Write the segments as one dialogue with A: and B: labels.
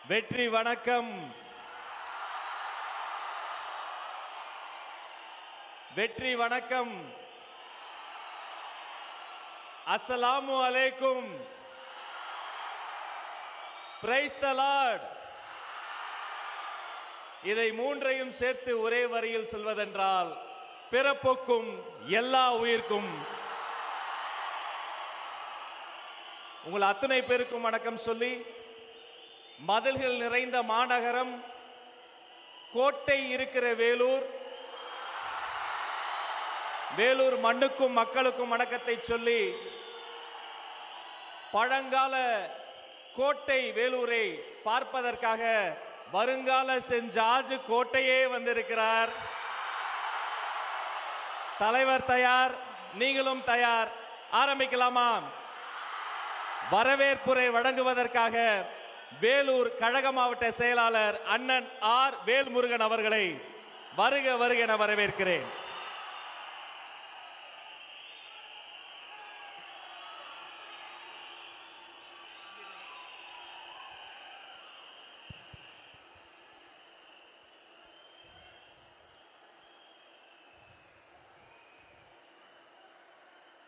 A: வெற்றி வணக்கம். வெற்றி வணக்கம். அஸ்ஸலாமு அலைக்கும். Praise the Lord. இதை மூன்றையும் சேர்த்து ஒரே வரியில் சொல்வதென்றால், பிறப்புக்கும் எல்லா உயிர்க்கும். உங்கள் அத்தனை பேருக்கும் வணக்கம் சொல்லி, மதில்கள் நிறைந்த மாநகரம், கோட்டை இருக்கிற வேலூர், வேலூர் மண்ணுக்கும் மக்களுக்கும் வணக்கத்தை சொல்லி, பழங்கால கோட்டை வேலூரை பார்ப்பதற்காக வருங்கால சென்ட் ஜார்ஜ் கோட்டையே வந்திருக்கிறார். தலைவர் தயார், நீங்களும் தயார். ஆரம்பிக்கலாமா? வரவேற்புரை வழங்குவதற்காக வேலூர் கழக மாவட்ட செயலாளர் அண்ணன் ஆர் வேல்முருகன் அவர்களை வருக வருக என வரவேற்கிறேன்.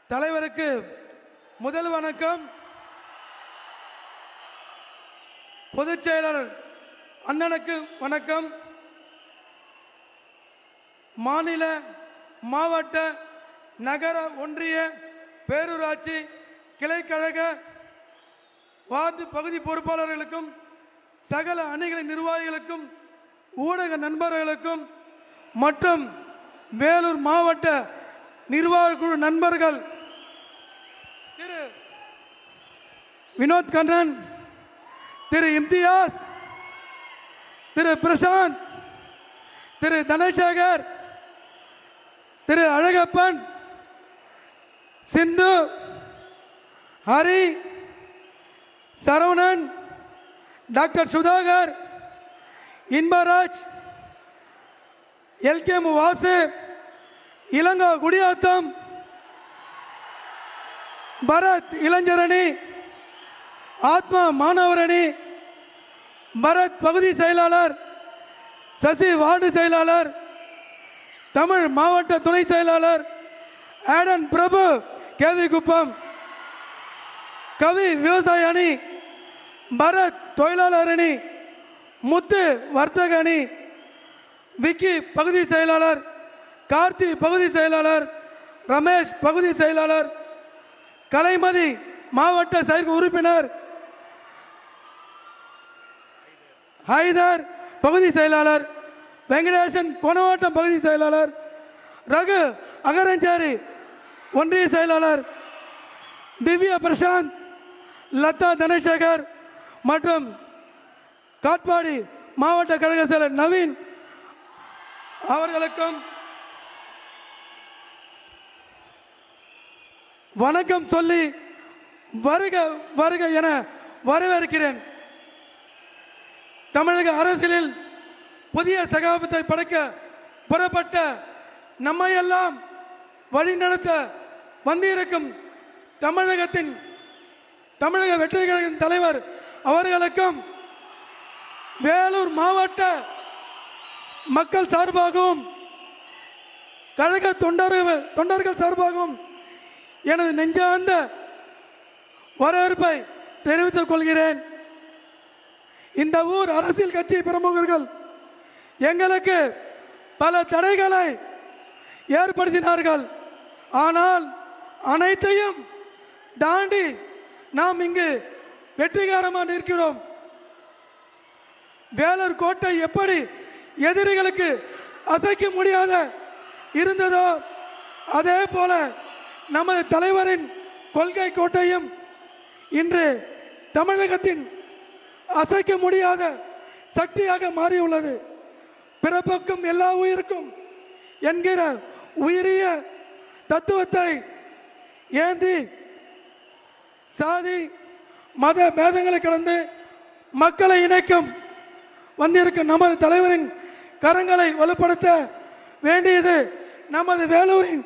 B: தலைவருக்கு முதல் வணக்கம். பொதுச் செயலாளர் அண்ணனுக்கு வணக்கம். மாநில, மாவட்ட, நகர, ஒன்றிய, பேரூராட்சி, கிளைக்கழக, வார்டு பகுதி பொறுப்பாளர்களுக்கும், சகல அணிகளின் நிர்வாகிகளுக்கும், ஊடக நண்பர்களுக்கும் மற்றும் வேலூர் மாவட்ட நிர்வாக குழு நண்பர்கள், திரு வினோத் கண்ணன், திரு இம்தியாஸ், திரு பிரசாந்த், திரு தனசேகர், திரு அழகப்பன், சிந்து, ஹரி, சரவணன், டாக்டர் சுதாகர், இன்பராஜ், எல்கே வாசு, இளங்கோ குடியாத்தம், பரத் இளைஞரணி, ஆத்மா மாணவரணி, பரத் பகுதி செயலாளர், சசி வார்டு செயலாளர், தமிழ் மாவட்ட துணை செயலாளர், ஆடன் பிரபு கேவி குப்பம், கவி விவசாய அணி, பரத் தொழிலாளர் அணி, முத்து வர்த்தக அணி, விக்கி பகுதி செயலாளர், கார்த்தி பகுதி செயலாளர், ரமேஷ் பகுதி செயலாளர், கலைமதி மாவட்ட செயற்குழு உறுப்பினர், ஹைதர் பகுதி செயலாளர், வெங்கடேசன் கொணவாட்டம் பகுதி செயலாளர், ரகு அகரஞ்சேரி ஒன்றிய செயலாளர், திவ்யா பிரசாந்த், லதா தனசேகர் மற்றும் காட்பாடி மாவட்ட கழக செயலர் நவீன் அவர்களுக்கும் வணக்கம் சொல்லி வருக வருக என வரவேற்கிறேன். தமிழக அரசியலில் புதிய சகாப்தத்தை படைக்க புறப்பட்ட நம்மையெல்லாம் வழிநடத்த வந்திருக்கும் தமிழக வெற்றி கழகத்தின் தலைவர் அவர்களுக்கும், வேலூர் மாவட்ட மக்கள் சார்பாகவும் கழக தொண்டர்கள் சார்பாகவும் எனது நெஞ்சார்ந்த வரவேற்பை தெரிவித்துக் கொள்கிறேன். இந்த ஊர் அரசியல் கட்சி பிரமுகர்கள் எங்களுக்கு பல தடைகளை ஏற்படுத்தினார்கள். ஆனால் அனைத்தையும் தாண்டி நாம் இங்கு வெற்றிகரமாக இருக்கிறோம். வேலூர் கோட்டை எப்படி எதிரிகளுக்கு அசைக்க முடியாத இருந்ததோ, அதே போல நமது தலைவரின் கொள்கை கோட்டையும் இன்று தமிழகத்தின் அசைக்க முடியாத சக்தியாக மாறியுள்ளது. பிறப்புக்கும் எல்லா உயிருக்கும் என்கிற உயரிய தத்துவத்தை ஏந்தி சாதி மத பேதங்களை கடந்து மக்களை இணைக்கும் வந்திருக்கும் நமது தலைவரின் கரங்களை வலுப்படுத்த வேண்டியது நமது வேலூரின்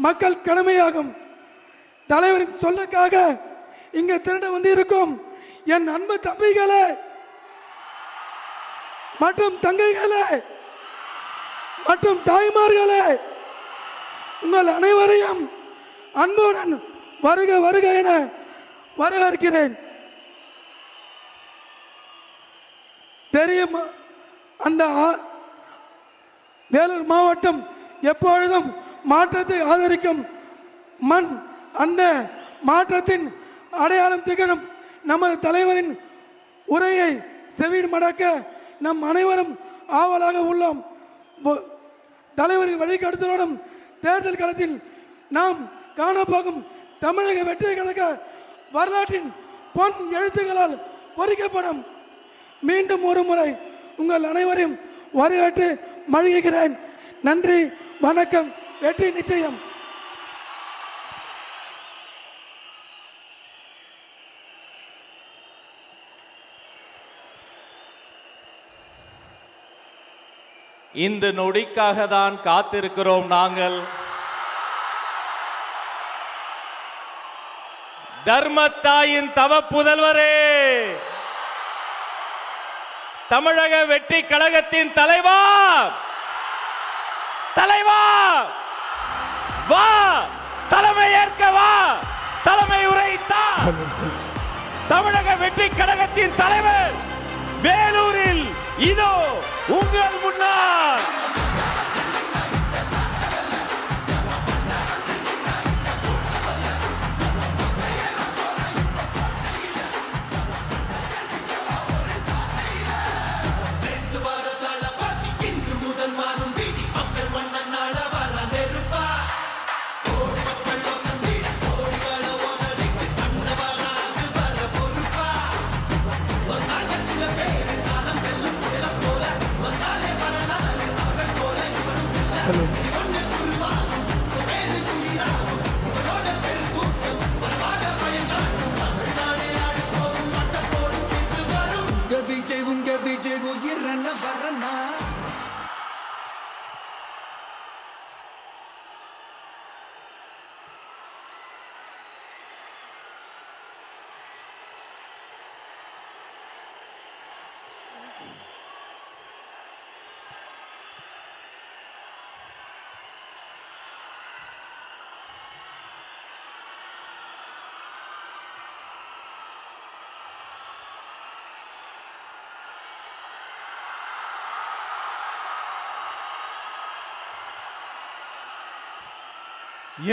B: மக்கள் கடமையாகும். தலைவரின் சொல்லுக்காக இங்கு திரண்டு வந்திருக்கும் என் அன்பு தம்பிகளே, மற்றும் தங்கைகளே மற்றும் தாய்மார்களே, உங்கள் அனைவரையும் அன்புடன் வருக வருக என வரவேற்கிறேன். தெரியும், அந்த வேலூர் மாவட்டம் எப்பொழுதும் மாற்றத்தை ஆதரிக்கும் மண். அந்த மாற்றத்தின் அடையாளம் திகழும் நமது தலைவரின் உரையை செவிடு மடக்க நம் அனைவரும் ஆவலாக உள்ளோம். தலைவரின் வழிகாட்டுதலுடன் தேர்தல் களத்தில் நாம் காணப்போகும் தமிழக வெற்றி கழக வரலாற்றின் பொன் எழுத்துக்களால் பொறிக்கப்படும். மீண்டும் ஒரு முறை உங்கள் அனைவரையும் வரவேற்று மகிழ்கிறேன். நன்றி, வணக்கம், வெற்றி நிச்சயம்.
A: இந்த நொடிக்காக தான் காத்திருக்கிறோம் நாங்கள். தர்மத்தாயின் தவ புதல்வரே, தமிழக வெற்றி கழகத்தின் தலைவா, தலைவா வா, தலைமை ஏற்க வா, தலைமை உரைத்தா. தமிழக வெற்றி கழகத்தின் தலைவர் வேலூரில் இதோ உங்கள் முன்னால்.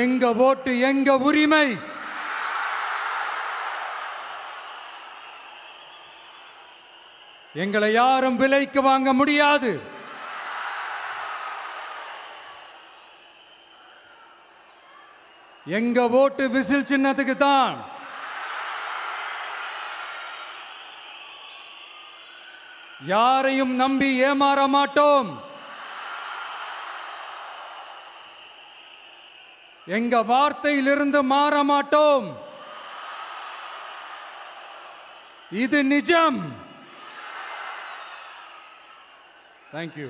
C: எங்க ஓட்டு எங்க உரிமை. எங்களை யாரும் விலைக்கு வாங்க முடியாது. எங்க ஓட்டு விசில் சின்னத்துக்கு தான். யாரையும் நம்பி ஏமாற மாட்டோம். எங்க வார்த்தையிலிருந்து மாற மாட்டோம். இது நிஜம். தேங்க்யூ.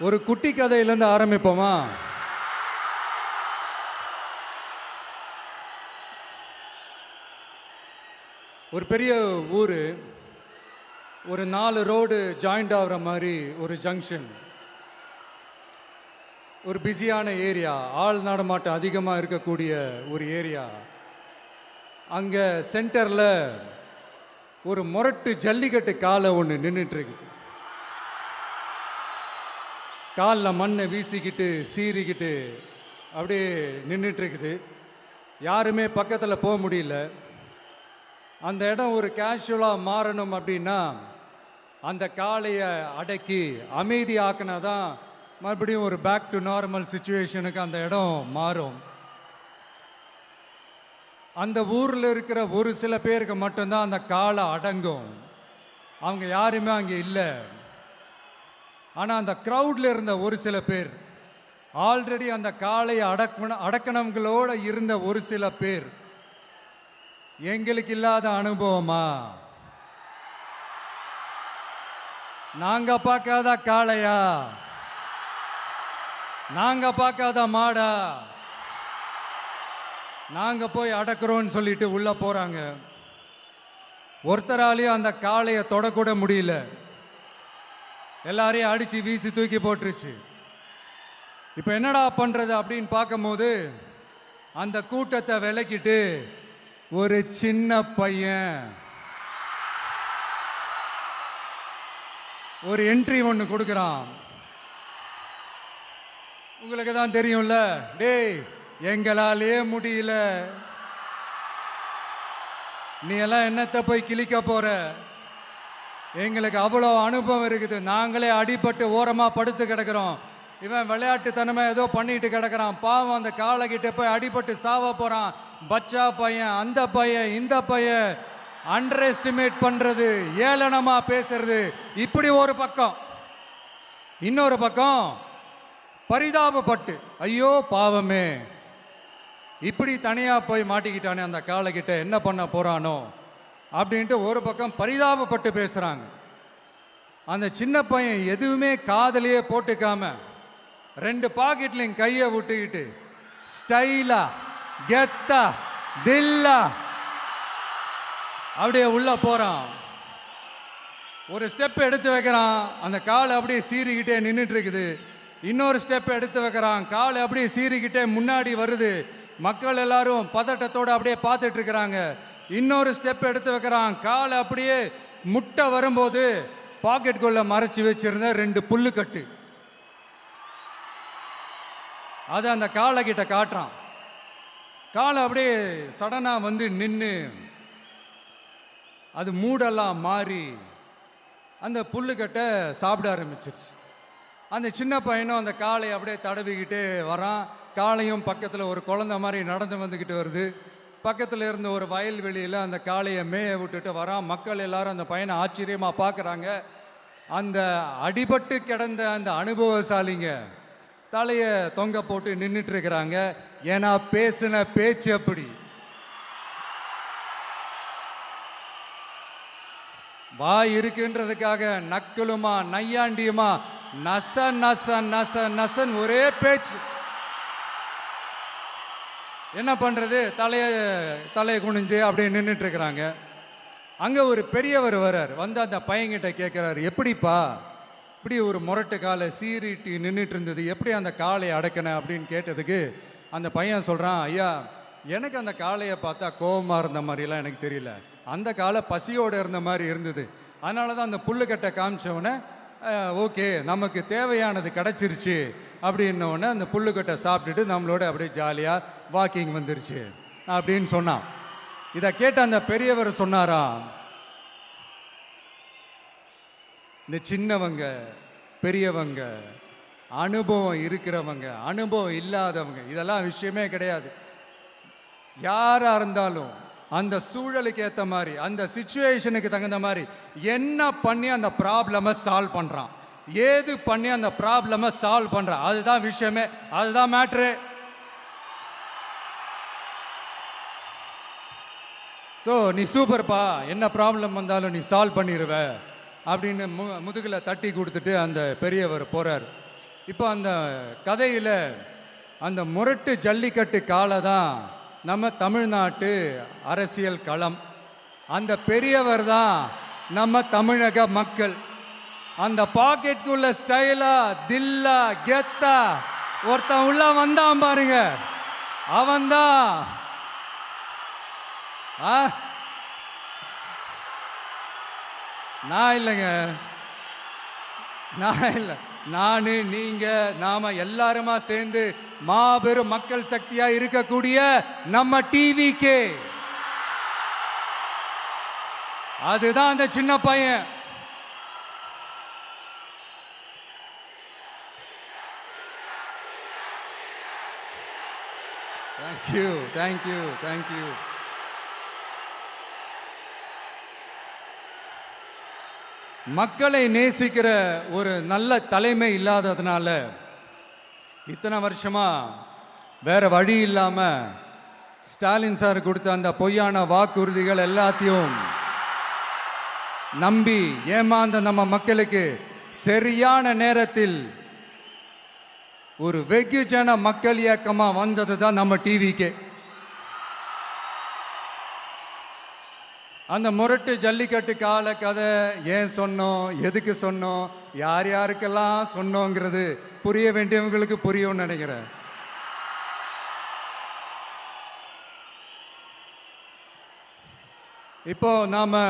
C: ஒரு குட்டி கதையிலிருந்து ஆரம்பிப்போமா? ஒரு பெரிய ஊர், ஒரு 4 ரோடு ஜாயிண்ட் ஆகிற மாதிரி ஒரு ஜங்ஷன், ஒரு பிஸியான ஏரியா, ஆள் நடமாட்டம் அதிகமாக இருக்கக்கூடிய ஒரு ஏரியா. அங்கே சென்டரில் ஒரு முரட்டு ஜல்லிக்கட்டு காலை ஒன்று நின்றுட்டுருக்குது. காலில் மண்ணை வீசிக்கிட்டு சீறிக்கிட்டு அப்படியே நின்றுட்டுருக்குது. யாருமே பக்கத்தில் போக முடியல. அந்த இடம் ஒரு கேஷுவலாக மாறணும் அப்படின்னா அந்த காளையை அடக்கி அமைதியாக்கினா தான் மறுபடியும் ஒரு பேக் டு நார்மல் சுச்சுவேஷனுக்கு அந்த இடம் மாறும். அந்த ஊரில் இருக்கிற ஒரு சில பேருக்கு மட்டும்தான் அந்த காளை அடங்கும். அவங்க யாருமே அங்கே இல்லை. ஆனால் அந்த க்ரௌடில் இருந்த ஒரு சில பேர், ஆல்ரெடி அந்த காளையை அடக்கணங்களோடு இருந்த ஒரு சில பேர், எங்களுக்கு இல்லாத அனுபவமா? நாங்க பார்க்காத காளையா? நாங்க பார்க்காத மாடா? நாங்கள் போய் அடக்குறோன்னு சொல்லிட்டு உள்ளே போகிறாங்க. ஒருத்தராலையும் அந்த காளையை தொடக்கூட முடியல. எல்லாரையும் அடித்து வீசி தூக்கி போட்டுருச்சு. இப்போ என்னடா பண்ணுறது அப்படின்னு பார்க்கும்போது அந்த கூட்டத்தை விலக்கிட்டு ஒரு சின்ன பையன் ஒரு என்ட்ரி ஒன்று கொடுக்குறான். உங்களுக்கு தான் தெரியும்ல, டேய் எங்களாலே முடியல, நீ எல்லாம் என்னத்தை போய் கிழிக்க போற, எங்களுக்கு அவ்வளோ அனுபவம் இருக்குது, நாங்களே அடிபட்டு ஓரமாக படுத்து கிடக்கிறோம், இவன் விளையாட்டுத்தனமா ஏதோ பண்ணிட்டு கிடக்கிறான், பாவம் அந்த காளைகிட்ட போய் அடிபட்டு சாவ போறான், பச்சா பையன், அந்த பையன், இந்த பையன், அண்டர் எஸ்டிமேட் பண்றது, ஏளனமா பேசுறது, இப்படி ஒரு பக்கம். இன்னொரு பக்கம் பரிதாபப்பட்டு ஐயோ பாவமே இப்படி தனியா போய் மாட்டிக்கிட்டானே அந்த காளைகிட்ட என்ன பண்ண போறானோ அப்படின்ட்டு ஒரு பக்கம் பரிதாபப்பட்டு பேசுறாங்க. அந்த சின்ன பையன் எதுவுமே காதலையே போட்டுக்காம 2 பாக்கெட்லையும் கையை விட்டுக்கிட்டு ஸ்டைலா கெத்தா தில்லா அப்படியே உள்ள போறான். ஒரு ஸ்டெப் எடுத்து வைக்கிறான், அந்த காலை அப்படியே சீறிக்கிட்டே நின்றுட்டு இருக்குது. இன்னொரு ஸ்டெப் எடுத்து வைக்கிறான், காலை அப்படியே சீறிக்கிட்டே முன்னாடி வருது. மக்கள் எல்லாரும் பதட்டத்தோடு அப்படியே பார்த்துட்டு இருக்கிறாங்க. இன்னொரு ஸ்டெப் எடுத்து வைக்கிறான், காலை அப்படியே முட்டை வரும்போது பாக்கெட்டுக்குள்ள மறைச்சி வச்சிருந்த 2 புல்லுக்கட்டு அதை அந்த காலை கிட்ட காட்டுறான். காலை அப்படியே சடனா வந்து நின்று அது மூடெல்லாம் மாறி அந்த புல்லுக்கட்டை சாப்பிட ஆரம்பிச்சிருச்சு. அந்த சின்ன பையனும் அந்த காளையை அப்படியே தடவிக்கிட்டு வரான். காளையும் பக்கத்தில் ஒரு குழந்தை மாதிரி நடந்து வந்துக்கிட்டு வருது. பக்கத்தில் இருந்த ஒரு வயல்வெளியில் அந்த காளையை மேய விட்டுட்டு வரான். மக்கள் எல்லாரும் அந்த பையனை ஆச்சரியமாக பார்க்குறாங்க. அந்த அடிபட்டு கிடந்த அந்த அனுபவசாலிங்க தலையை தொங்க போட்டு நின்றுட்டு இருக்கிறாங்க. ஏன்னா பேசின பேச்சு அப்படி. வாய் இருக்குன்றதுக்காக நக்கலுமா நையாண்டியுமா நச நச நச நசன் ஒரே பேச்சு. என்ன பண்றது, தலையை குனிஞ்சு அப்படியே நின்றுட்டு இருக்கிறாங்க. அங்க ஒரு பெரியவர் வர்றார். வந்து அந்த பையன்கிட்ட கேட்கிறாரு, எப்படிப்பா இப்படி ஒரு முரட்டு காலை சீறிட்டு நின்றுட்டு இருந்தது, எப்படி அந்த காளையை அடக்கின அப்படின்னு கேட்டதுக்கு அந்த பையன் சொல்றான், ஐயா எனக்கு அந்த காளையை பார்த்தா கோபமாக இருந்த மாதிரிலாம் எனக்கு தெரியல, அந்த காலை பசியோடு இருந்த மாதிரி இருந்தது, அதனால தான் அந்த புல்லுக்கட்டை காமிச்சவொடனே ஓகே நமக்கு தேவையானது கிடச்சிருச்சு அப்படின்னோடனே அந்த புல்லுக்கட்டை சாப்பிட்டுட்டு நம்மளோட அப்படியே ஜாலியாக வாக்கிங் வந்துருச்சு அப்படின்னு சொன்னான். இதை கேட்ட அந்த பெரியவர் சொன்னாராம், இந்த சின்னவங்க பெரியவங்க அனுபவம் இருக்கிறவங்க அனுபவம் இல்லாதவங்க இதெல்லாம் விஷயமே கிடையாது. யாரா இருந்தாலும் அந்த சூழலுக்கு ஏற்ற மாதிரி அந்த சிச்சுவேஷனுக்கு தகுந்த மாதிரி என்ன பண்ணி அந்த ப்ராப்ளமை சால்வ் பண்றான், ஏது பண்ணி அந்த ப்ராப்ளமை சால்வ் பண்றான், அதுதான் விஷயமே, அதுதான் மேட்ரு. ஸோ நீ சூப்பர்ப்பா, என்ன ப்ராப்ளம் வந்தாலும் நீ சால்வ் பண்ணிடுவ அப்படின்னு முதுகில் தட்டி கொடுத்துட்டு அந்த பெரியவர் போறார். இப்போ அந்த கதையில் அந்த முரட்டு ஜல்லிக்கட்டு காலை தான் நம்ம தமிழ்நாட்டு அரசியல் களம். அந்த பெரியவர் தான் நம்ம தமிழக மக்கள். அந்த பாக்கெட்டுக்குள்ள ஸ்டைலா தில்லா கெத்தா ஒருத்தன் உள்ள வந்தான் பாருங்க, அவன்தான் நான் இல்லைங்க, நான் இல்லை, நானு நீங்க நாம எல்லாருமா சேர்ந்து மாபெரும் மக்கள் சக்தியா இருக்கக்கூடிய நம்ம டிவிகே, அதுதான் அந்த சின்ன பையன். Thank you thank you thank you. மக்களை நேசிக்கிற ஒரு நல்ல தலைமை இல்லாததுனால இத்தனை வருஷமா வேற வழி இல்லாம ஸ்டாலின் சார் கொடுத்த அந்த பொய்யான வாக்குறுதிகள் எல்லாத்தையும் நம்பி ஏமாந்த நம்ம மக்களுக்கு சரியான நேரத்தில் ஒரு வெகுஜன மக்கள் இயக்கமா வந்தது தான் நம்ம டிவிகே. அந்த முரட்டு ஜல்லிக்கட்டு கால கதை ஏன் சொன்னோம், எதுக்கு சொன்னோம், யார் யாருக்கெல்லாம் சொன்னோங்கிறது புரிய வேண்டியவங்களுக்கு புரியும்னு நினைக்கிறேன். இப்போ நாம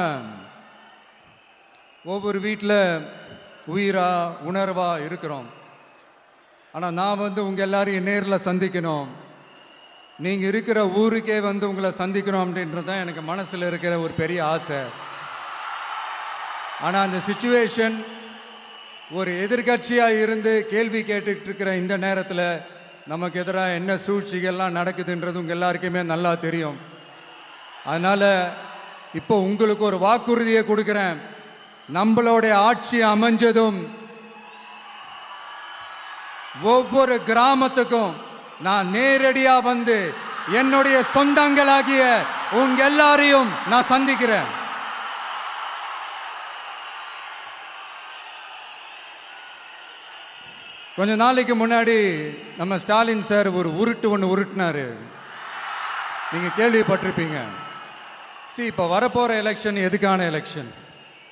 C: ஒவ்வொரு வீட்டில் உயிரா உணர்வா இருக்கிறோம். ஆனால் நான் உங்கள் எல்லாரையும் நேரில் சந்திக்கணும், நீங்கள் இருக்கிற ஊருக்கே உங்களை சந்திக்கணும் அப்படின்றது தான் எனக்கு மனசில் இருக்கிற ஒரு பெரிய ஆசை. ஆனால் அந்த சிச்சுவேஷன் ஒரு எதிர்கட்சியாக இருந்து கேள்வி கேட்டுட்டு இருக்கிற இந்த நேரத்தில் நமக்கு எதிராக என்ன சூழ்ச்சிகள்லாம் நடக்குதுன்றது உங்கள் எல்லாருக்குமே நல்லா தெரியும். அதனால் இப்போ உங்களுக்கு ஒரு வாக்குறுதியை கொடுக்குறேன். நம்மளுடைய ஆட்சி அமைஞ்சதும் ஒவ்வொரு கிராமத்துக்கும் நான் நேரடியா என்னுடைய சொந்தங்களாகிய உங்க எல்லாரையும் நான் சந்திக்கிறேன். கொஞ்ச நாளைக்கு முன்னாடி நம்ம ஸ்டாலின் சார் ஒரு உருட்டு ஒன்று உருட்டினாரு, நீங்க கேள்விப்பட்டிருப்பீங்க. இப்போ வரப்போற எலெக்ஷன் எதுக்கான எலெக்ஷன்?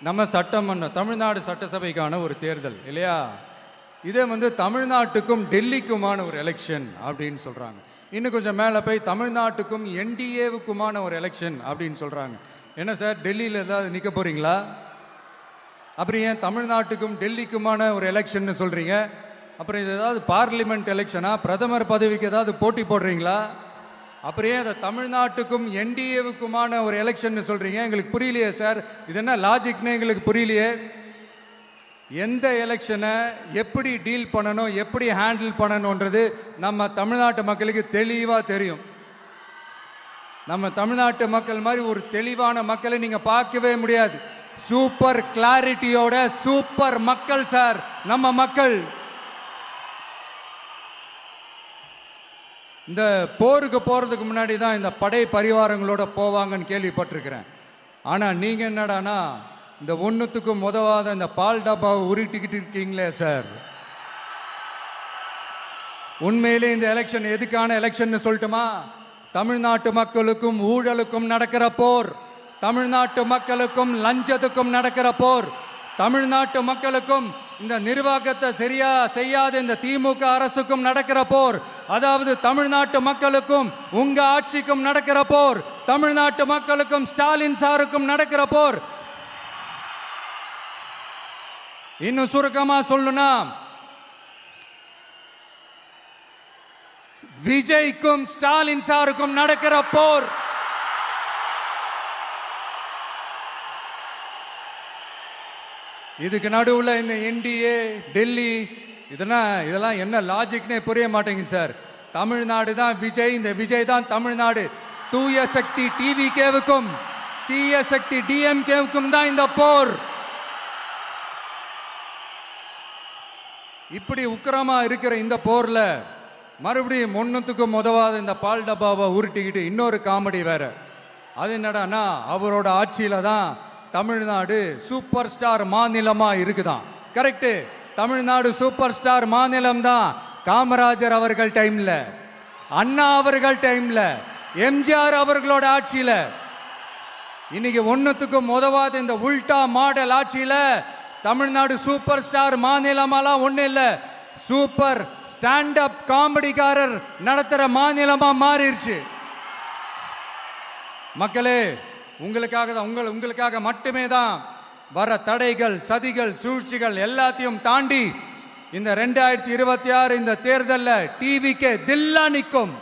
C: நம்ம சட்டமன்ற தமிழ்நாடு சட்டசபைக்கான ஒரு தேர்தல் இல்லையா? இதே தமிழ்நாட்டுக்கும் டெல்லிக்குமான ஒரு எலெக்ஷன் அப்படின்னு சொல்றாங்க. இன்னும் கொஞ்சம் மேலே போய் தமிழ்நாட்டுக்கும் என்டிஏவுக்குமான ஒரு எலெக்ஷன் அப்படின்னு சொல்றாங்க. என்ன சார், டெல்லியில் ஏதாவது நிற்க போறீங்களா? அப்புறம் ஏன் தமிழ்நாட்டுக்கும் டெல்லிக்குமான ஒரு எலெக்ஷன் சொல்றீங்க? அப்புறம் இது ஏதாவது பார்லிமெண்ட் எலெக்ஷனா? பிரதமர் பதவிக்கு ஏதாவது போட்டி போடுறீங்களா? அப்புறம் ஏன் அதை தமிழ்நாட்டுக்கும் என்டிஏவுக்குமான ஒரு எலெக்ஷன் சொல்றீங்க? எங்களுக்கு புரியலையே சார், இது என்ன லாஜிக்னு எங்களுக்கு புரியலையே. எந்த எலெக்ஷனை எப்படி டீல் பண்ணணும், எப்படி ஹேண்டில் பண்ணணுன்றது நம்ம தமிழ்நாட்டு மக்களுக்கு தெளிவாக தெரியும். நம்ம தமிழ்நாட்டு மக்கள் மாதிரி ஒரு தெளிவான மக்களை நீங்க பார்க்கவே முடியாது. சூப்பர் கிளாரிட்டியோட சூப்பர் மக்கள் சார் நம்ம மக்கள். இந்த போருக்கு போறதுக்கு முன்னாடி தான் இந்த படை பரிவாரங்களோட போவாங்கன்னு கேள்விப்பட்டிருக்கிறேன். ஆனால் நீங்க என்னடானா இந்த ஒன்றுத்துக்கும் உதவாத இந்த பால் டப்பாவை உருட்டிக்கிட்டு இருக்கீங்களே சார். உண்மையிலே இந்த எலெக்ஷன் எதுக்கான எலெக்ஷன் சொல்லட்டுமா? தமிழ்நாட்டு மக்களுக்கும் ஊழலுக்கும் நடக்கிற போர், தமிழ்நாட்டு மக்களுக்கும் லஞ்சத்துக்கும் நடக்கிற போர், தமிழ்நாட்டு மக்களுக்கும் இந்த நிர்வாகத்தை சரியா செய்யாத இந்த திமுக அரசுக்கும் நடக்கிற போர், அதாவது தமிழ்நாட்டு மக்களுக்கும் உங்க ஆட்சிக்கும் நடக்கிற போர், தமிழ்நாட்டு மக்களுக்கும் ஸ்டாலின் சாருக்கும் நடக்கிற போர். இன்னும் சுருக்கமா சொல்லணும்னா விஜய்க்கும் ஸ்டாலின் சாருக்கும் நடக்கிற போர். இதுக்கு நடுவுல இந்த என்டிஏ டெல்லி இதெல்லாம் என்ன லாஜிக்னே புரிய மாட்டேங்குது சார். தமிழ்நாடு தான் விஜய், இந்த விஜய் தான் தமிழ்நாடு. தூய சக்தி டிவிகேவுக்கும் தீய சக்தி டிஎம்கேவுக்கும் தான் இந்த போர். இப்படி உக்கிரமா இருக்கிற இந்த போர்ல மறுபடியும் ஒன்றுத்துக்கும் உதவாத இந்த பால் டப்பாவை உருட்டிக்கிட்டு இன்னொரு காமெடி வேற. அது என்னடானா அவரோட ஆட்சியில தான் தமிழ்நாடு சூப்பர் ஸ்டார் மாநிலமா இருக்குதான். கரெக்ட், தமிழ்நாடு சூப்பர் ஸ்டார் மாநிலம் தான். காமராஜர் அவர்கள் டைம்ல, அண்ணா அவர்கள் டைம்ல, எம்ஜிஆர் அவர்களோட ஆட்சியில. இன்னைக்கு ஒன்னுத்துக்கும் உதவாத இந்த உல்டா மாடல் ஆட்சியில தமிழ்நாடு சூப்பர் ஸ்டார் மாநிலமாலாம் ஒண்ணு இல்ல, சூப்பர் ஸ்டாண்ட் அப் காமெடிக்காரர் நடத்துற மாநிலமா மாறிடுச்சு. மக்களே, உங்களுக்காக தான், உங்களுக்காக மட்டுமே தான் வர தடைகள், சதிகள், சூழ்ச்சிகள் எல்லாத்தையும் தாண்டி இந்த 2026 இந்த தேர்தலில் டிவிக்கு தில்லா நிற்கும்.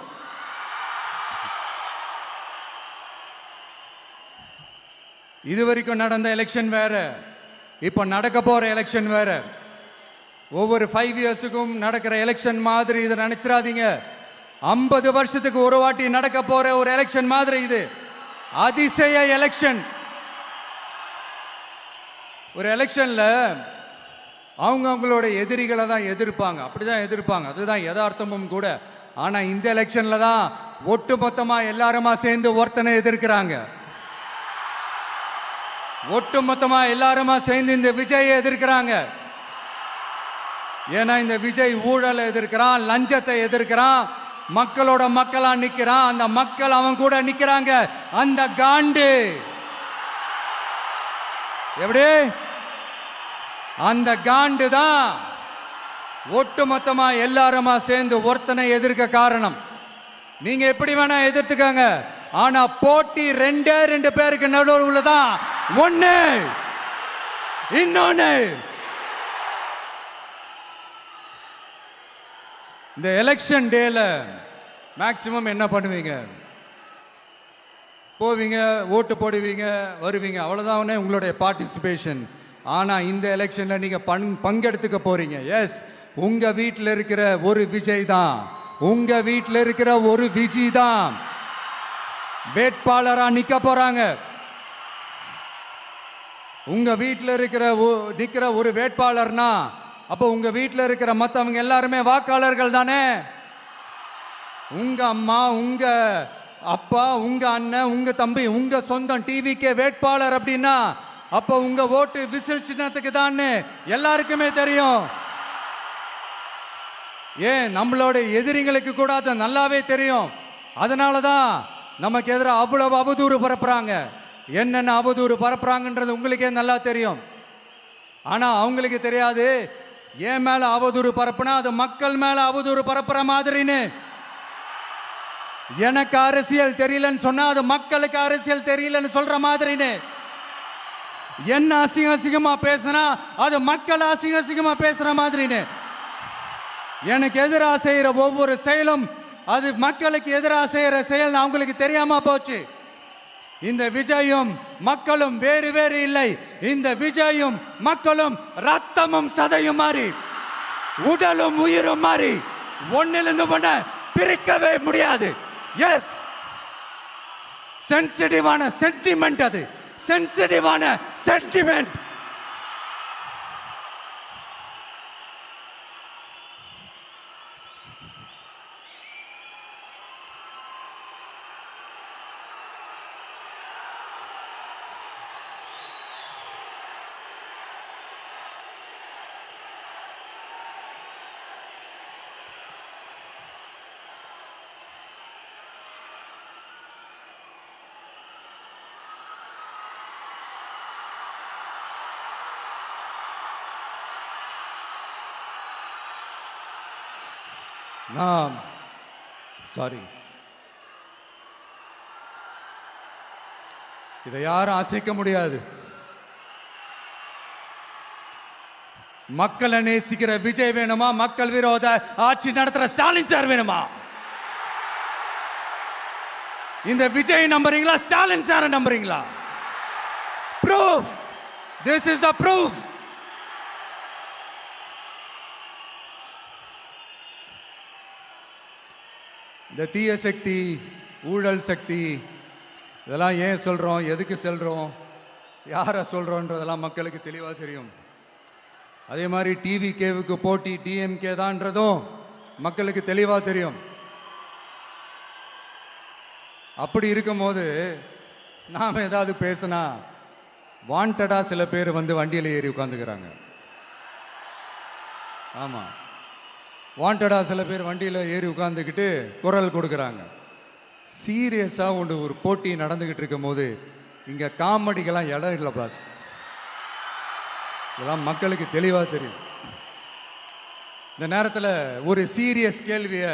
C: இதுவரைக்கும் நடந்த எலெக்ஷன் வேற, இப்ப நடக்க போற எலெக்ஷன் வேற. ஒவ்வொரு 5 இயர்ஸுக்கும் நடக்கிற எலெக்ஷன் மாதிரி இதை நினைச்சிடாதீங்க. 50 வருஷத்துக்கு ஒரு வாட்டி நடக்க போற ஒரு எலெக்ஷன் மாதிரி இது. அதிசய எலெக்ஷன். ஒரு எலெக்ஷன்ல அவங்களோட எதிரிகளை தான் எதிர்ப்பாங்க, அப்படிதான் எதிர்ப்பாங்க, அதுதான் யதார்த்தமும் கூட. ஆனா இந்த எலெக்ஷன்ல தான் ஒட்டுமொத்தமா எல்லாருமா சேர்ந்து ஒருத்தனை எதிர்க்கிறாங்க. ஒட்டுமொத்தமா எல்லாருமா சேர்ந்து இந்த விஜயை எதிர்க்கிறாங்க. ஏன்னா இந்த விஜய் ஊழலை எதிர்க்கிறான், லஞ்சத்தை எதிர்க்கிறான், மக்களோட மக்களா நிக்கிறான். அந்த மக்கள் அவன் கூட நிக்கிறாங்க. அந்த காண்டு எப்படி? அந்த காண்டு தான் ஒட்டுமொத்தமா எல்லாருமா சேர்ந்து ஒருத்தனை எதிர்க்க காரணம். நீங்க எப்படி வேணா எதிர்த்துக்கங்க, ஆனா போட்டி ரெண்டு பேருக்கு நடுவில் உள்ளதான் ஒண்ணு. இன்னொன்னு, இந்த எலெக்ஷன் டேல மேக்சிமம் என்ன பண்ணுவீங்க? போவீங்க, ஓட்டு போடுவீங்க, வருவீங்க, அவ்வளவுதான் உங்களுடைய பார்ட்டிசிபேஷன். ஆனா இந்த எலெக்ஷன்ல நீங்க பங்கெடுத்துக்க போறீங்க. எஸ், உங்க வீட்டில் இருக்கிற ஒரு விஜய் தான், உங்க வீட்டில் இருக்கிற ஒரு விஜய் தான் வேட்பாளரா நிக்க போறாங்க. உங்க வீட்டில் இருக்கிற நிக்கிற ஒரு வேட்பாளர்னா அப்போ உங்க வீட்டில் இருக்கிற மற்றவங்க எல்லாருமே வாக்காளர்கள் தானே. உங்க அம்மா, உங்க அப்பா, உங்க அண்ணன், உங்க தம்பி, உங்க சொந்தம் டிவிக்கே வேட்பாளர் அப்படின்னா அப்போ உங்க ஓட்டு விசில் சின்னத்துக்கு தான் எல்லாருக்குமே தெரியும். ஏன், நம்மளோட எதிரிகளுக்கு கூட அது நல்லாவே தெரியும். அதனால தான் நமக்கு எதிராக அவ்வளவு அவதூறு பரப்புறாங்க. என்னென்ன அவதூறு பரப்புறாங்கன்றது உங்களுக்கே நல்லா தெரியும். ஆனா அவங்களுக்கு தெரியாது, ஏன் மேல அவதூறு பரப்புனா அது மக்கள் மேல அவதூறு பரப்புற மாதிரின்னு. எனக்கு அரசியல் தெரியலன்னு சொன்னா அது மக்களுக்கு அரசியல் தெரியலன்னு சொல்ற மாதிரின்னு. என்ன அசிங்கமா பேசினா அது மக்கள் அசிங்கமா பேசுற மாதிரின்னு. எனக்கு எதிராக செய்யற ஒவ்வொரு செயலும் அது மக்களுக்கு எதிராக செய்யற செயல் அவங்களுக்கு தெரியாம போச்சு. இந்த விஜயும் மக்களும் வேறு வேறு இல்லை. இந்த விஜயும் மக்களும் ரத்தமும் சதையும் மாறி, உடலும் உயிரும் மாறி, ஒன்னிலிருந்து ஒண்ண பிரிக்கவே முடியாது. எஸ், சென்சிட்டிவான சென்டிமெண்ட், அது சென்சிட்டிவான சென்டிமெண்ட். சாரி, இதை யாரும் அசைக்க முடியாது. மக்களை நேசிக்கிற விஜய் வேணுமா, மக்கள் விரோத ஆட்சி நடத்துற ஸ்டாலின் சார் வேணுமா? இந்த விஜய் நம்புறீங்களா, ஸ்டாலின் சார் நம்புறீங்களா? Proof, this is the proof. இந்த தீய சக்தி, ஊழல் சக்தி, இதெல்லாம் ஏன் சொல்கிறோம், எதுக்கு சொல்கிறோம், யாரை சொல்கிறோன்றதெல்லாம் மக்களுக்கு தெளிவாக தெரியும். அதே மாதிரி டிவிகேவுக்கு போட்டி டிஎம்கே தான்றதும் மக்களுக்கு தெளிவாக தெரியும். அப்படி இருக்கும்போது நாம் ஏதாவது பேசினா வாண்டடாக சில பேர் வந்து வண்டியில் ஏறி உட்காந்துக்கிறாங்க. ஆமாம், வாண்டடாக சில பேர் வண்டியில் ஏறி உட்காந்துக்கிட்டு குரல் கொடுக்குறாங்க. சீரியஸாக ஒரு போட்டி நடந்துக்கிட்டு இருக்கும் போது இங்கே காமெடிக்கெல்லாம் இடம் இல்லை பாஸ். இதெல்லாம் மக்களுக்கு தெளிவாக தெரியும். இந்த நேரத்தில் ஒரு சீரியஸ் கேள்வியை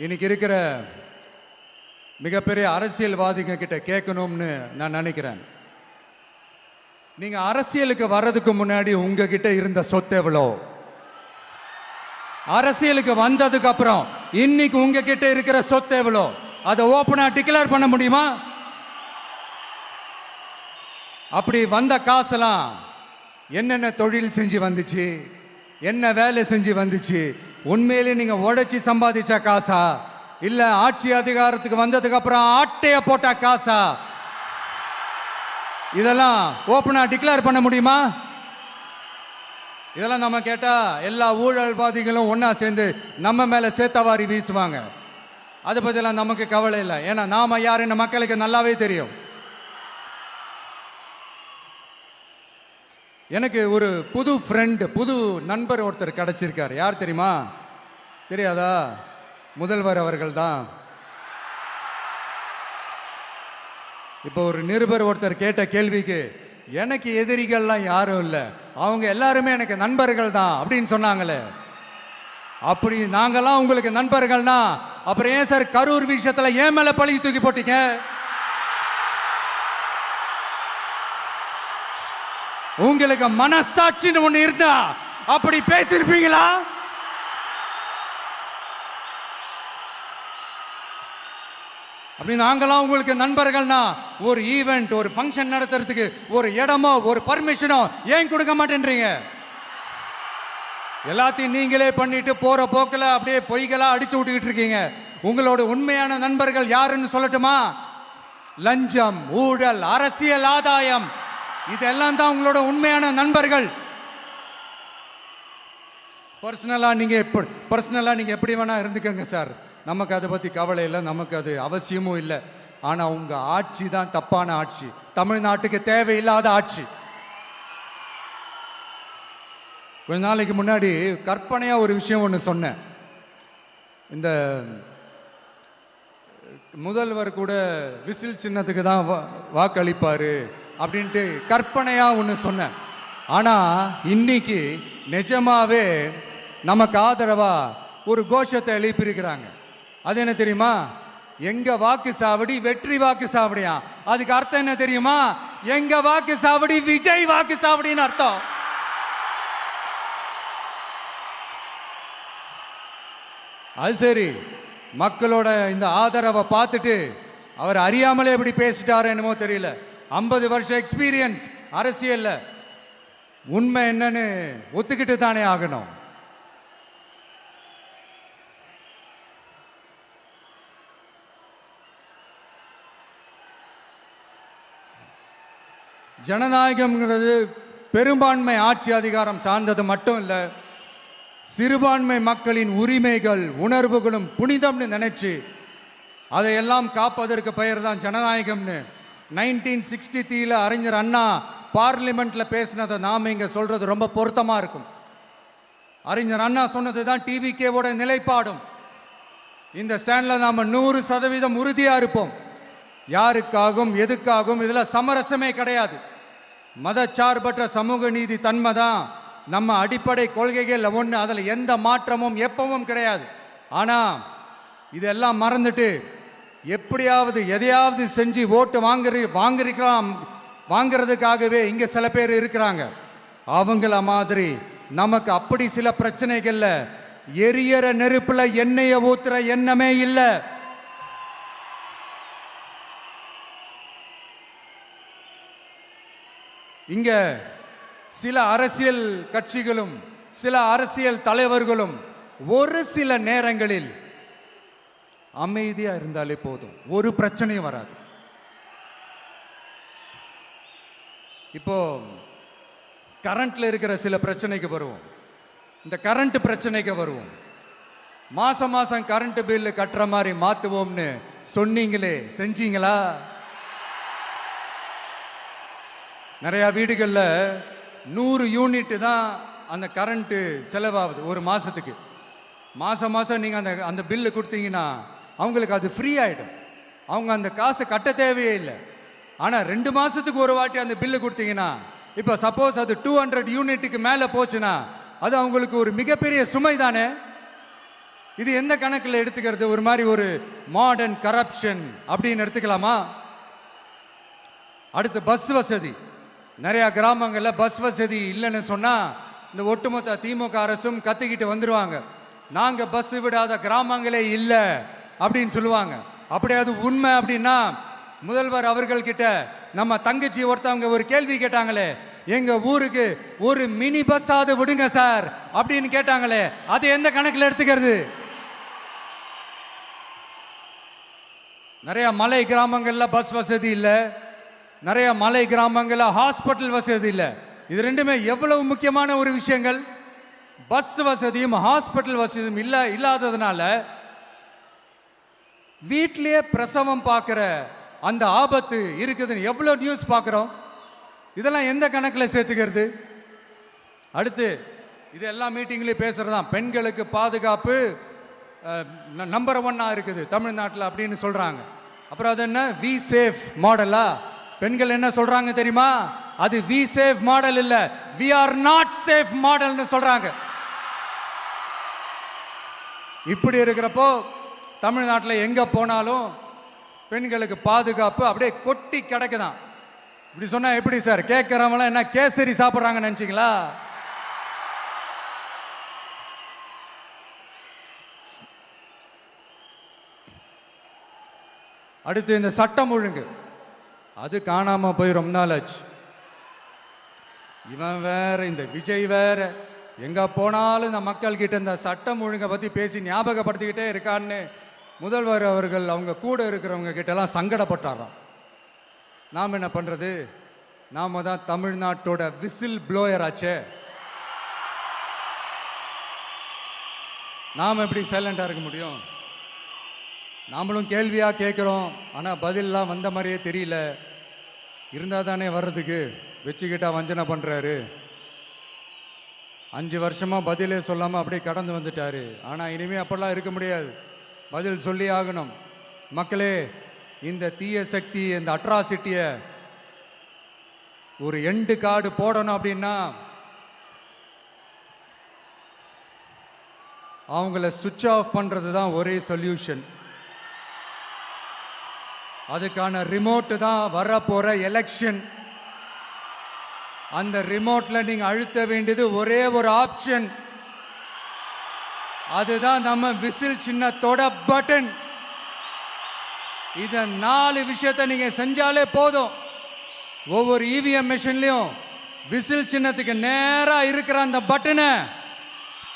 C: இன்னைக்கு இருக்கிற மிகப்பெரிய அரசியல்வாதிங்க கிட்ட கேட்கணும்னு நான் நினைக்கிறேன். நீங்கள் அரசியலுக்கு வர்றதுக்கு முன்னாடி உங்ககிட்ட இருந்த சொத்து எவ்வளோ? அரசியலுக்கு வந்ததுக்கு அப்புறம் இன்னைக்கு உங்ககிட்ட இருக்கிற சொத்து எவ்வளோ? அதை ஓப்பனா டிக்ளேர் பண்ண முடியுமா? அப்படி வந்த காசெல்லாம் என்னென்ன தொழில் செஞ்சு வந்துச்சு, என்ன வேலை செஞ்சு வந்துச்சு, உண்மையிலே நீங்க உழைச்சி சம்பாதிச்ச காசா, இல்ல ஆட்சி அதிகாரத்துக்கு வந்ததுக்கு அப்புறம் ஆட்டைய போட்ட காசா? இதெல்லாம் ஓப்பனா டிக்ளேர் பண்ண முடியுமா? இதெல்லாம் நம்ம கேட்டா எல்லா ஊழல்வாதிகளும் ஒன்னா சேர்ந்து நம்ம மேல சேத்தவாரி வீசுவாங்க. அதை பத்திலாம் நமக்கு கவலை இல்லை. ஏன்னா நாம யாருன்னு மக்களுக்கு நல்லாவே தெரியும். எனக்கு ஒரு புது ஃப்ரெண்ட், புது நண்பர் ஒருத்தர் கிடைச்சிருக்கார். யார் தெரியுமா? தெரியாதா? முதல்வர் அவர்கள் தான். இப்போ ஒரு நிருபர் ஒருத்தர் கேட்ட கேள்விக்கு எனக்கு எதிரிகள்லாம் யாரும் இல்லை, அவங்க எல்லாருமே எனக்கு நண்பர்கள் தான் அப்படின்னு சொன்னாங்களே. அப்படி நாங்கெல்லாம் உங்களுக்கு நண்பர்கள்னா அப்புறம் ஏன் சார் கரூர் விஷயத்துல ஏன் மேல பழி தூக்கி போட்டீங்க? உங்களுக்கு மனசாட்சின்னு ஒண்ணு இருந்தா அப்படி பேசிருப்பீங்களா? அப்படி நாங்களாம் உங்களுக்கு நண்பர்கள்னா ஒரு ஈவெண்ட், ஒரு ஃபங்க்ஷன் நடத்துறதுக்கு ஒரு இடமோ ஒரு பர்மிஷனோ ஏன் கொடுக்க மாட்டேன்றீங்க? எல்லாத்தையும் நீங்களே பண்ணிட்டு போற போக்கில் அப்படியே பொய்களா அடிச்சு விட்டுக்கிட்டு இருக்கீங்க. உங்களோட உண்மையான நண்பர்கள் யாருன்னு சொல்லட்டுமா? லஞ்சம், ஊழல், அரசியல் ஆதாயம், இதெல்லாம் தான் உங்களோட உண்மையான நண்பர்கள். பர்சனலா நீங்க எப்படி வேணா இருந்துக்கங்க சார், நமக்கு அதை பத்தி கவலை இல்லை, நமக்கு அது அவசியமும் இல்லை. ஆனா உங்க ஆட்சி தான் தப்பான ஆட்சி, தமிழ்நாட்டுக்கு தேவையில்லாத ஆட்சி. கொஞ்ச நாளைக்கு முன்னாடி கற்பனையா ஒரு விஷயம் ஒன்று சொன்னேன். இந்த முதல்வர் கூட விசில் சின்னத்துக்கு தான் வாக்களிப்பாரு அப்படின்ட்டு கற்பனையா ஒன்று சொன்னேன். ஆனா இன்னைக்கு நிஜமாவே நமக்கு ஆதரவா ஒரு கோஷத்தை எழுப்பியிருக்கிறாங்க. அது என்ன தெரியுமா? எங்க வாக்கு சாவடி வெற்றி வாக்கு சாவடியா. அதுக்கு அர்த்தம் என்ன தெரியுமா? எங்க வாக்கு சாவடி விஜய் வாக்கு சாவடின்னு அர்த்தம். அது சரி, மக்களோட இந்த ஆதரவை பார்த்துட்டு அவர் அறியாமலே எப்படி பேசிட்டாரு என்னமோ தெரியல. 50 வருஷம் எக்ஸ்பீரியன்ஸ் அரசியல்ல, உண்மை என்னன்னு ஒத்துக்கிட்டு தானே ஆகணும். ஜனநாயகம்ங்கிறது பெரும்பான்மை ஆட்சி அதிகாரம் சார்ந்தது மட்டும் இல்லை, சிறுபான்மை மக்களின் உரிமைகள் உணர்வுகளும் புனிதம்னு நினைச்சு அதையெல்லாம் காப்பதற்கு பெயர் தான் ஜனநாயகம்னு 1963 அறிஞர் அண்ணா பார்லிமெண்ட்ல பேசினதை நாம இங்க சொல்றது ரொம்ப பொருத்தமா இருக்கும். அறிஞர் அண்ணா சொன்னது தான் டிவிகேவோட நிலைப்பாடும். இந்த ஸ்டாண்ட்ல நாம 100% உறுதியா இருப்போம். யாருக்காகவும் எதுக்காகவும் இதுல சமரசமே கிடையாது. மதச்சார்பற்ற சமூக நீதி தன்மை தான் நம்ம அடிப்படை கொள்கைகள் ஒன்று, அதில் எந்த மாற்றமும் எப்பவும் கிடையாது. ஆனால் இதெல்லாம் மறந்துட்டு எப்படியாவது எதையாவது செஞ்சு ஓட்டு வாங்குறதுக்காகவே இங்கே சில பேர் இருக்கிறாங்க. அவங்கள மாதிரி நமக்கு அப்படி சில பிரச்சனைகள்ல எரியற நெருப்புல எண்ணெயை ஊத்துற எண்ணமே இல்லை. இங்க சில அரசியல் கட்சிகளும் சில அரசியல் தலைவர்களும் ஒரு சில நேரங்களில் அமைதியா இருந்தாலே போதும், ஒரு பிரச்சனையும் வராது. இப்போ கரண்ட்ல இருக்கிற சில பிரச்சனைக்கு வருவோம். இந்த கரண்ட் பிரச்சனைக்கு வருவோம். மாசம் மாசம் கரண்ட் பில்லு கட்டுற மாதிரி மாத்துவோம்னு சொன்னீங்களே, செஞ்சீங்களா? நிறைய வீடுகளில் 100 யூனிட் தான் அந்த கரண்ட்டு செலவாகுது ஒரு மாதத்துக்கு. மாதம் மாதம் நீங்கள் அந்த பில்லு கொடுத்தீங்கன்னா அவங்களுக்கு அது ஃப்ரீ ஆகிடும், அவங்க அந்த காசை கட்ட தேவையே இல்லை. ஆனால் 2 மாதத்துக்கு ஒரு வாட்டி அந்த பில்லு கொடுத்தீங்கன்னா, இப்போ சப்போஸ் அது 200 யூனிட்டுக்கு மேலே போச்சுன்னா அது அவங்களுக்கு ஒரு மிகப்பெரிய சுமை தானே. இது எந்த கணக்கில் எடுத்துக்கிறது? ஒரு மாதிரி ஒரு மாடர்ன் கரப்ஷன் அப்படின்னு எடுத்துக்கலாமா? அடுத்து பஸ் வசதி. நிறையா கிராமங்களில் பஸ் வசதி இல்லைன்னு சொன்னால் இந்த ஒட்டுமொத்த திமுக அரசும் கத்திக்கிட்டு வந்துடுவாங்க. நாங்கள் பஸ் விடாத கிராமங்களே இல்லை அப்படின்னு சொல்லுவாங்க. அப்படியே அது உண்மை அப்படின்னா முதல்வர் அவர்கள்கிட்ட நம்ம தங்கச்சி ஒருத்தவங்க ஒரு கேள்வி கேட்டாங்களே, எங்க ஊருக்கு ஒரு மினி பஸ் ஆவது விடுங்க சார் அப்படின்னு கேட்டாங்களே, அது எந்த கணக்கில் எடுத்துக்கிறது? நிறைய மலை கிராமங்கள்ல பஸ் வசதி இல்லை, நிறைய மலை கிராமங்கள்ல ஹாஸ்பிட்டல் வசதி இல்லை. இது ரெண்டுமே எவ்வளவு முக்கியமான ஒரு விஷயங்கள். பஸ் வசதியும் ஹாஸ்பிட்டல் வசதியும் இல்லாததுனால வீட்டிலேயே பிரசவம் பார்க்கிற அந்த ஆபத்து இருக்குதுன்னு எவ்வளவு நியூஸ் பார்க்கிறோம். இதெல்லாம் எந்த கணக்கில் சேர்த்துக்கிறது? அடுத்து இது எல்லா மீட்டிங்லையும் பேசுறதுதான் பெண்களுக்கு பாதுகாப்பு நம்பர் 1 இருக்குது தமிழ்நாட்டில் அப்படின்னு சொல்றாங்க. அப்புறம் அது என்ன வி சேஃப் மாடலா? பெண்கள் என்ன சொல்றாங்க தெரியுமா? அது வி சேஃப் மாடல் இல்ல, வி ஆர் நாட் சேஃப் மாடல்னு சொல்றாங்க. இப்படி இருக்கிறப்போ தமிழ்நாட்டில் எங்க போனாலும் பெண்களுக்கு பாதுகாப்பு அப்படியே கொட்டி கிடக்குதான். இப்படி சொன்னா எப்படி சார்? கேட்கறவங்களாம் என்ன கேசரி சாப்பிட்றாங்கன்னு நினைச்சீங்களா? அடுத்து இந்த சட்டம் ஒழுங்கு, அது காணாம போய் ரொம்ப நாள் ஆச்சு. இவன் வேற, இந்த விஜய் வேற, எங்க போனாலும் இந்த மக்கள் கிட்ட இந்த சட்டம் ஒழுங்கை பத்தி பேசி ஞாபகப்படுத்திக்கிட்டே இருக்கான்னு முதல்வர் அவர்கள் அவங்க கூட இருக்கிறவங்க கிட்ட எல்லாம் சங்கடப்பட்டாராம். நாம் என்ன பண்றது? நாம தான் தமிழ்நாட்டோட விசில் ப்ளோயர் ஆச்சே. நாம் எப்படி சைலண்டா இருக்க முடியும்? நாமளும் கேள்வியா கேட்குறோம், ஆனால் பதிலெலாம் வந்த மாதிரியே தெரியல. இருந்தால் தானே வர்றதுக்கு, வச்சுக்கிட்டா வஞ்சனை பண்ணுறாரு. 5 வருஷமா பதிலே சொல்லாமல் அப்படியே கடந்து வந்துட்டாரு. ஆனால் இனிமேல் அப்படிலாம் இருக்க முடியாது, பதில் சொல்லி ஆகணும். மக்களே, இந்த தீய சக்தி, இந்த அட்ராசிட்டியை ஒரு எண்டு கார்டு போடணும் அப்படின்னா அவங்கள சுவிட்ச் ஆஃப் பண்ணுறது தான் ஒரே சொல்யூஷன். அதுக்கான ரிமோட்டு தான் வரப்போற எலெக்ஷன். அந்த ரிமோட்ல நீங்க அழுத்த வேண்டியது ஒரே ஒரு ஆப்ஷன், அதுதான் நம்ம விசில் சின்னத்தோட பட்டன். இத 4 விஷயத்தை நீங்க செஞ்சாலே போதும். ஒவ்வொரு இவிஎம் மெஷின்லயும் விசில் சின்னத்துக்கு நேரா இருக்கிற அந்த பட்டனை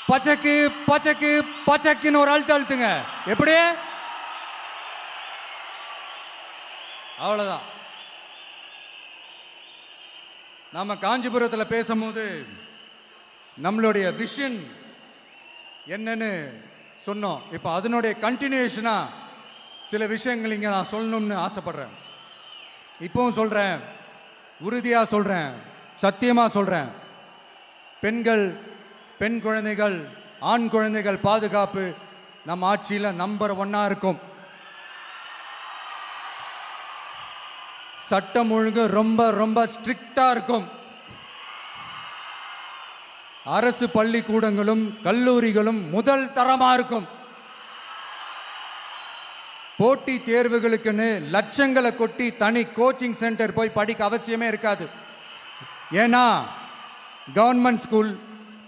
C: பச்சக்கு பச்சக்கு பச்சக்குன்னு ஒரு அழுத்துங்க. எப்படி? அவ்வளவுதான். நாம காஞ்சிபுரத்தில் பேசும்போது நம்மளுடைய விஷன் என்னன்னு சொன்னோம். இப்போ அதனுடைய கண்டினியூஷனா சில விஷயங்கள் இங்கே நான் சொல்லணும்னு ஆசைப்படுறேன். இப்பவும் சொல்றேன், உறுதியா சொல்றேன், சத்தியமா சொல்றேன். பெண்கள், பெண் குழந்தைகள், ஆண் குழந்தைகள் பாதுகாப்பு நம்ம ஆட்சியில் நம்பர் 1 இருக்கும். சட்டம் ஒழுங்கு ரொம்ப ரொம்ப ஸ்ட்ரிக்டா இருக்கும். அரசு பள்ளிக்கூடங்களும் கல்லூரிகளும் முதல் தரமா இருக்கும். போட்டி தேர்வுகளுக்குன்னு லட்சங்களை கொட்டி தனி கோச்சிங் சென்டர் போய் படிக்க அவசியமே இருக்காது. ஏன்னா கவர்மெண்ட் ஸ்கூல்,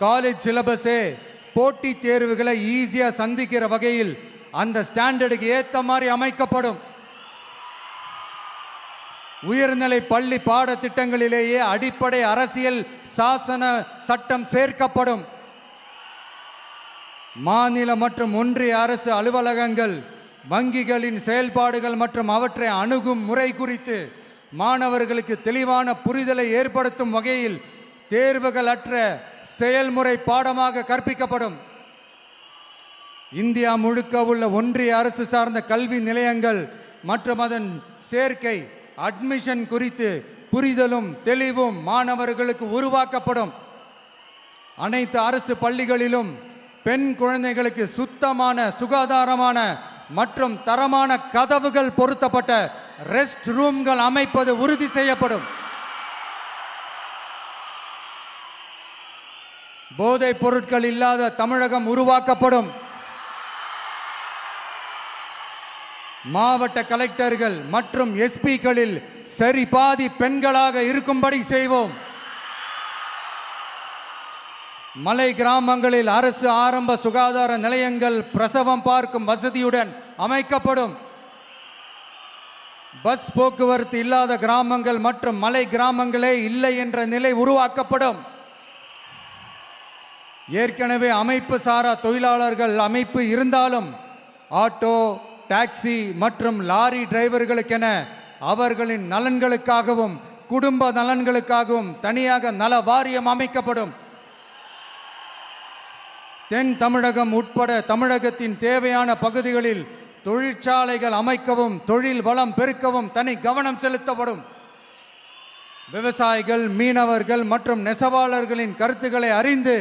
C: காலேஜ் சிலபஸே போட்டி தேர்வுகளை ஈஸியா சந்திக்கிற வகையில் அந்த ஸ்டாண்டர்டுக்கு ஏத்த மாதிரி அமைக்கப்படும். உயர்நிலை பள்ளி பாடத்திட்டங்களிலேயே அடிப்படை அரசியல் சாசன சட்டம் சேர்க்கப்படும். மாநில மற்றும் ஒன்றிய அரசு அலுவலகங்கள், வங்கிகளின் செயல்பாடுகள் மற்றும் அவற்றை அணுகும் முறை குறித்து மாணவர்களுக்கு தெளிவான புரிதலை ஏற்படுத்தும் வகையில் தேர்வுகள் அற்ற செயல்முறை பாடமாக கற்பிக்கப்படும். இந்தியா முழுக்க உள்ள ஒன்றிய அரசு சார்ந்த கல்வி நிலையங்கள் மற்றும் அதன் சேர்க்கை அட்மிஷன் குறித்து புரிதலும் தெளிவும் மாணவர்களுக்கு உருவாக்கப்படும். அனைத்து அரசு பள்ளிகளிலும் பெண் குழந்தைகளுக்கு சுத்தமான, சுகாதாரமான மற்றும் தரமான கதவுகள் பொருத்தப்பட்ட ரெஸ்ட் ரூம்கள் அமைப்பது உறுதி செய்யப்படும். போதைப் பொருட்கள் இல்லாத தமிழகம் உருவாக்கப்படும். மாவட்ட கலெக்டர்கள் மற்றும் எஸ்பிக்களில் சரி பாதி பெண்களாக இருக்கும்படி செய்வோம். மலை கிராமங்களில் அரசு ஆரம்ப சுகாதார நிலையங்கள் பிரசவம் பார்க்கும் வசதியுடன் அமைக்கப்படும். பஸ் போக்குவரத்து இல்லாத கிராமங்கள் மற்றும் மலை கிராமங்களே இல்லை என்ற நிலை உருவாக்கப்படும். ஏற்கனவே அமைப்பு சாரா தொழிலாளர்கள் அமைப்பு இருந்தாலும் ஆட்டோ, டாக்ஸி மற்றும் லாரி டிரைவர்களுக்கென அவர்களின் நலன்களுக்காகவும் குடும்ப நலன்களுக்காகவும் தனியாக நல வாரியம் அமைக்கப்படும். தென் தமிழகம் உட்பட தமிழகத்தின் தேவையான பகுதிகளில் தொழிற்சாலைகள் அமைக்கவும் தொழில் வளம் பெருக்கவும் தனி கவனம் செலுத்தப்படும். விவசாயிகள், மீனவர்கள் மற்றும் நெசவாளர்களின் கருத்துக்களை அறிந்து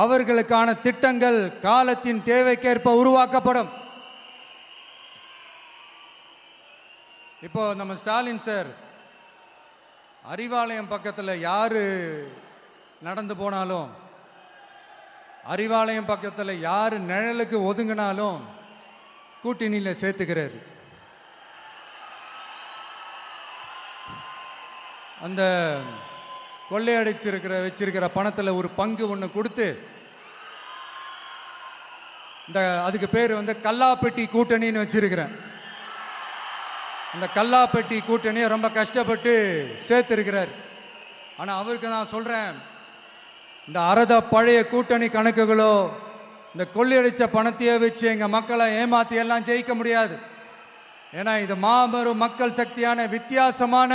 C: அவர்களுக்கான திட்டங்கள் காலத்தின் தேவைக்கேற்ப உருவாக்கப்படும். இப்போ நம்ம ஸ்டாலின் சார் அறிவாலயம் பக்கத்தில் யார் நடந்து போனாலும், அறிவாலயம் பக்கத்தில் யார் நிழலுக்கு ஒதுங்கினாலும் கூட்டணியில் சேர்த்துக்கிறாரு. அந்த வச்சிருக்கிற பணத்தில் ஒரு பங்கு ஒன்று கொடுத்து, அதுக்கு பேர் கல்லாப்பெட்டி கூட்டணின்னு வச்சிருக்கிறேன். அந்த கல்லாப்பெட்டி கூட்டணியை ரொம்ப கஷ்டப்பட்டு சேர்த்திருக்கிறார். ஆனால் அவருக்கு நான் சொல்கிறேன், இந்த பழைய கூட்டணி கணக்குகளோ இந்த கொள்ளையடிச்ச பணத்தையே வச்சு எங்கள் மக்களை ஏமாற்றி எல்லாம் ஜெயிக்க முடியாது. ஏன்னா இது மாபெரும் மக்கள் சக்தியான வித்தியாசமான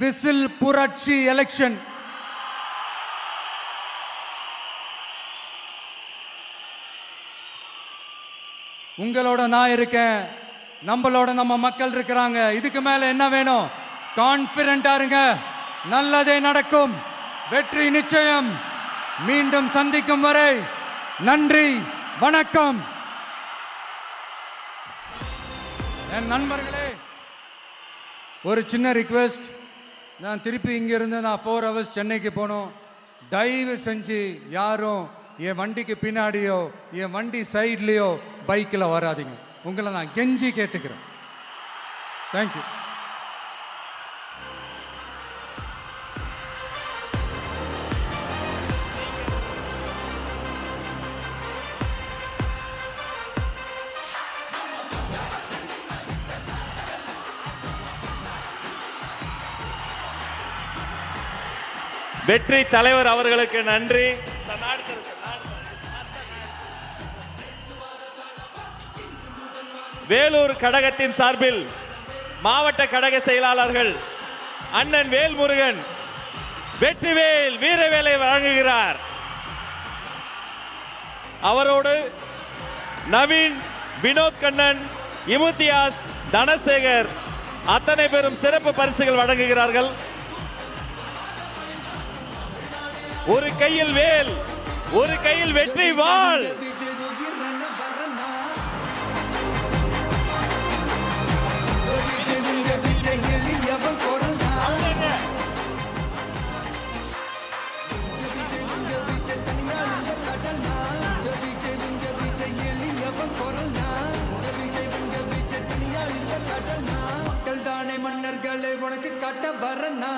C: விசில் புரட்சி எலெக்ஷன். உங்களோட நான் இருக்கேன், நம்மளோட நம்ம மக்கள் இருக்கிறாங்க. இதுக்கு மேல என்ன வேணும்? கான்பிடென்ட்டா இருங்க, நல்லதே நடக்கும், வெற்றி நிச்சயம். மீண்டும் சந்திக்கும் வரை நன்றி, வணக்கம். என் நண்பர்களே, ஒரு சின்ன ரிக்வெஸ்ட். நான் திருப்பி இங்கிருந்து 4 hours சென்னைக்கு போகணும். தயவு செஞ்சு யாரும் என் வண்டிக்கு பின்னாடியோ என் வண்டி சைட்லேயோ பைக்கில் வராதிங்க. உங்களை நான் கெஞ்சி கேட்டுக்கிறேன். தேங்க்யூ.
A: வெற்றி தலைவர் அவர்களுக்கு நன்றி. வேலூர் கழகத்தின் சார்பில் மாவட்ட கழக செயலாளர்கள் அண்ணன் வேல்முருகன் வெற்றிவேல் வீரவேலை வழங்குகிறார். அவரோடு நவீன், வினோத் கண்ணன், இமுத்தியாஸ், தனசேகர் அத்தனை பேரும் சிறப்பு பரிசுகள் வழங்குகிறார்கள். ஒரு கையில் வேல், ஒரு கையில் வெற்றி வாள்.
D: மக்கள் தானே மன்னர்களை உனக்கு காட்ட வரனா.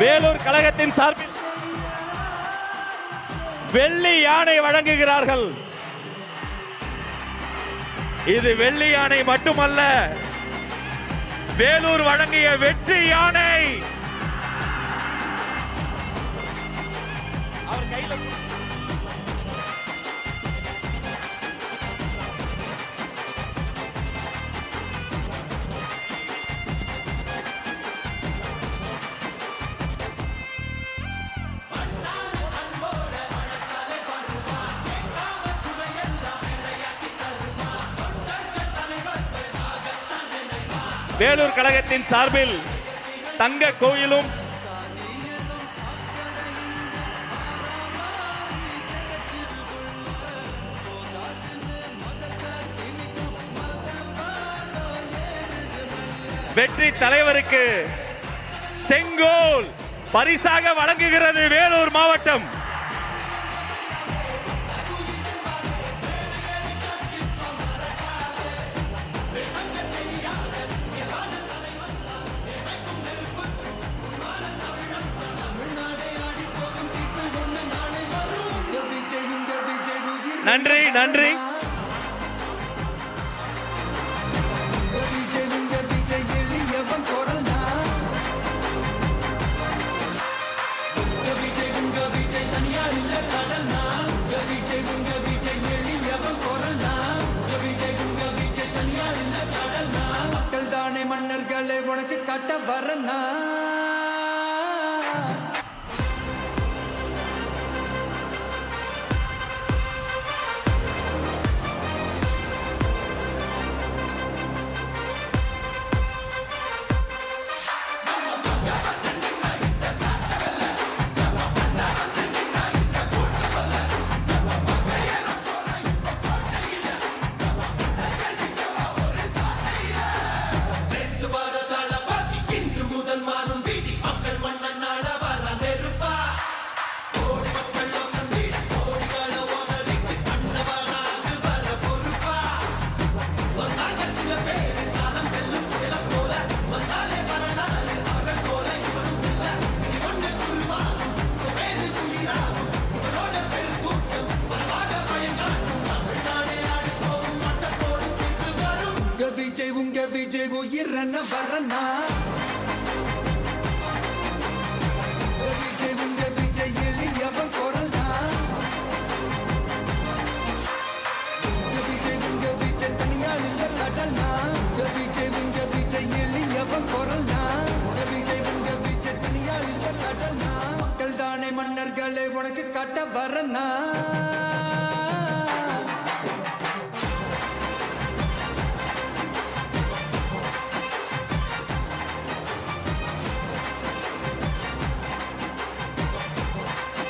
A: வேலூர் கழகத்தின் சார்பில் வெள்ளி யானை வழங்குகிறார்கள். இது வெள்ளி யானை மட்டுமல்ல, வேலூர் வழங்கிய வெற்றி யானை. அவர் கையில வேலூர் கழகத்தின் சார்பில் தங்க கோயிலும் வெற்றி தலைவருக்கு செங்கோல் பரிசாக வழங்குகிறது வேலூர் மாவட்டம். நன்றி நன்றி.
D: மக்கள் தானே மன்னர்களை உனக்கு காட்ட வரனா. பண்ண வரனா விஜய் உங்க விஜய் எளியவன் குரல்னா விஜய் உங்க விஜய் தனியால் இல்ல கடல்னா விஜய் உங்க விஜய் எளியவன் குரல்னா விஜய் உங்க விஜய் தனியால் இல்ல கடல்னா மக்கள் தானே மன்னர்களே உனக்கு காட்ட வரனா